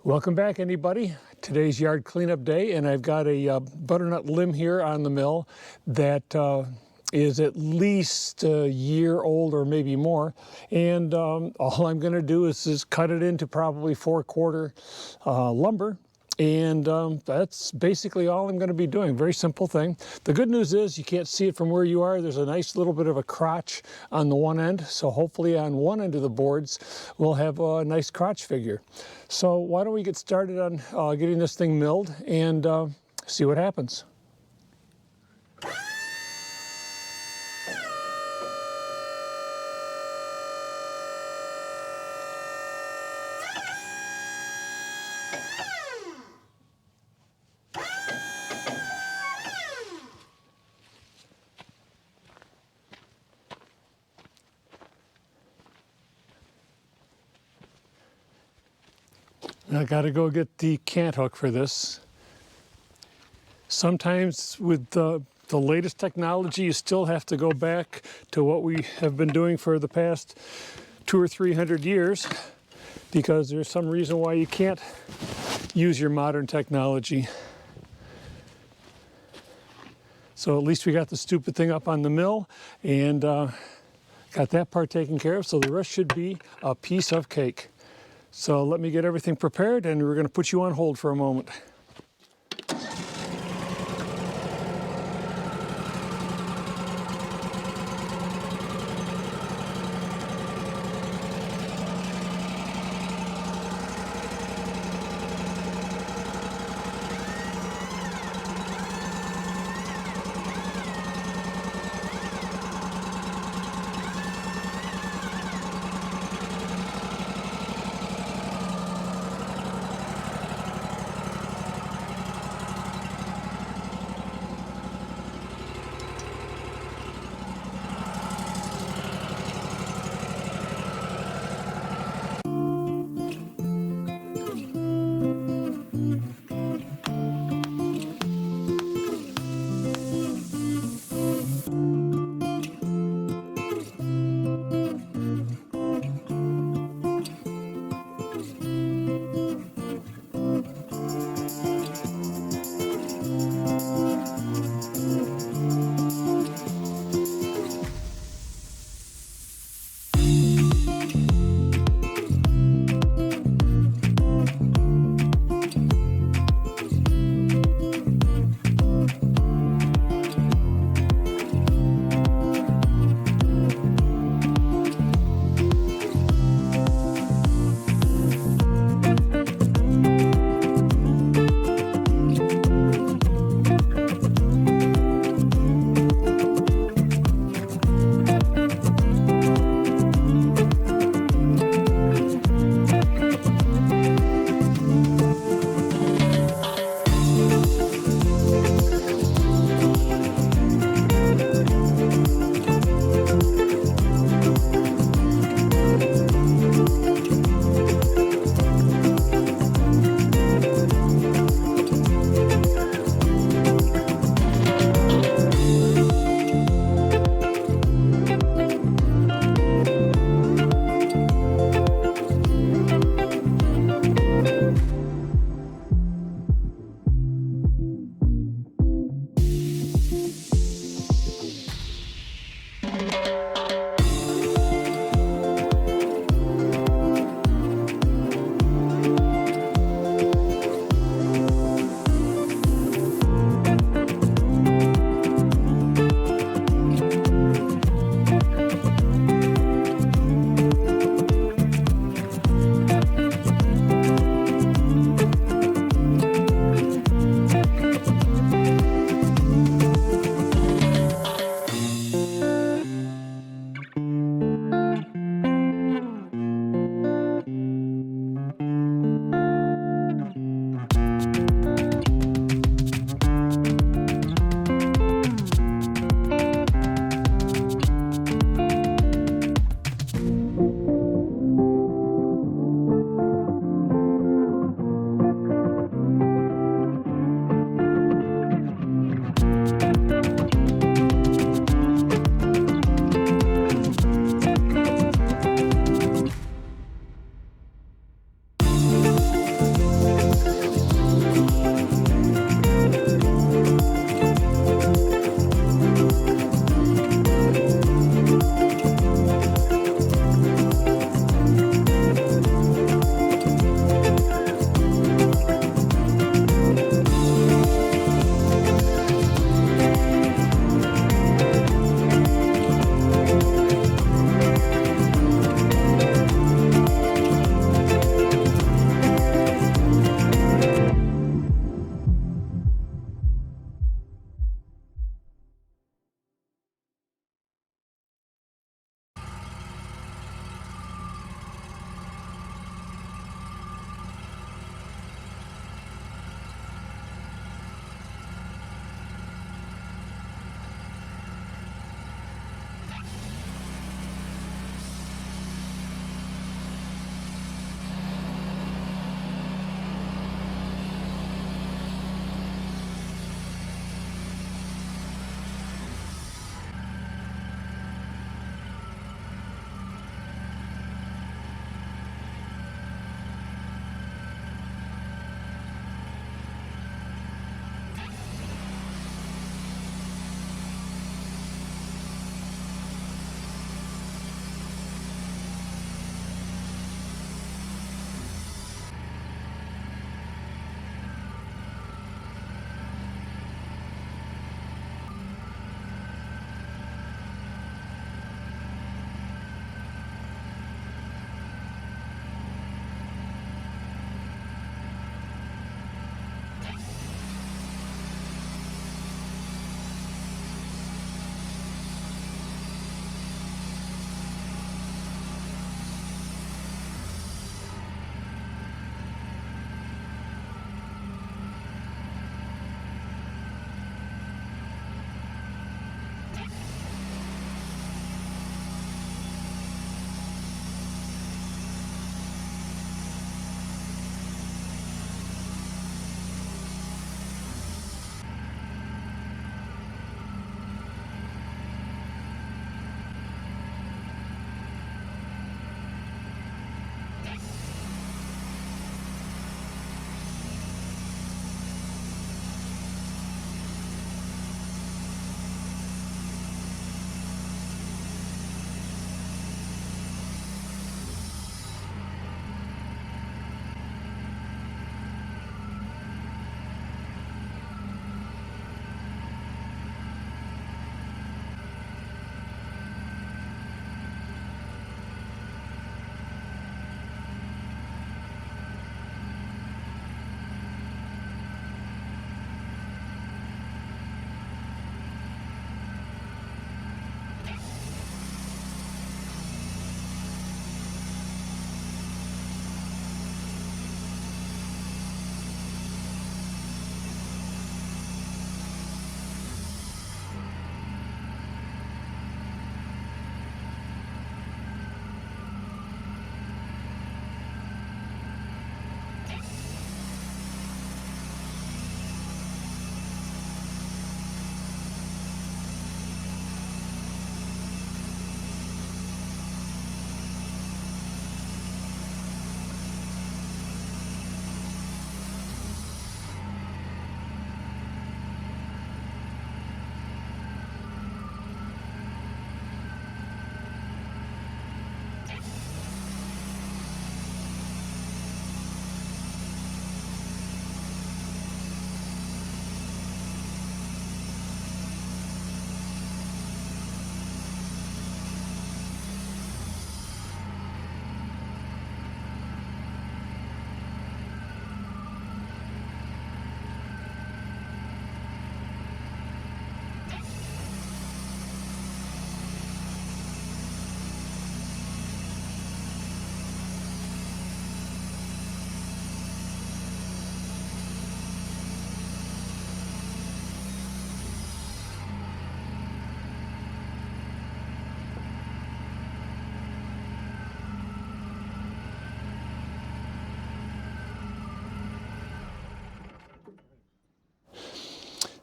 Welcome back, anybody. Today's yard cleanup day, and I've got a butternut limb here on the mill that is at least a year old or maybe more. And all I'm going to do is cut it into probably 4/4 lumber. And that's basically all I'm going to be doing. Very simple thing. The good news is you can't see it from where you are. There's a nice little bit of a crotch on the one end. So hopefully on one end of the boards, we'll have a nice crotch figure. So why don't we get started on getting this thing milled and see what happens. I got to go get the cant hook for this. Sometimes with the latest technology, you still have to go back to what we have been doing for the past 200 or 300 years because there's some reason why you can't use your modern technology. So at least we got the stupid thing up on the mill and got that part taken care of, so the rest should be a piece of cake. So let me get everything prepared and we're going to put you on hold for a moment.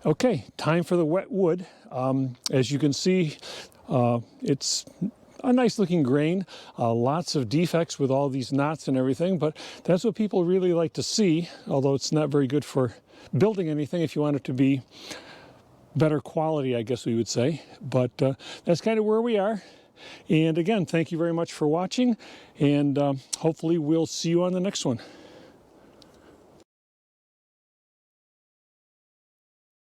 Okay, time for the wet wood. As you can see, it's a nice looking grain, lots of defects with all these knots and everything, but that's what people really like to see, although it's not very good for building anything if you want it to be better quality, I guess we would say. But that's kind of where we are. And again, thank you very much for watching, and hopefully we'll see you on the next one.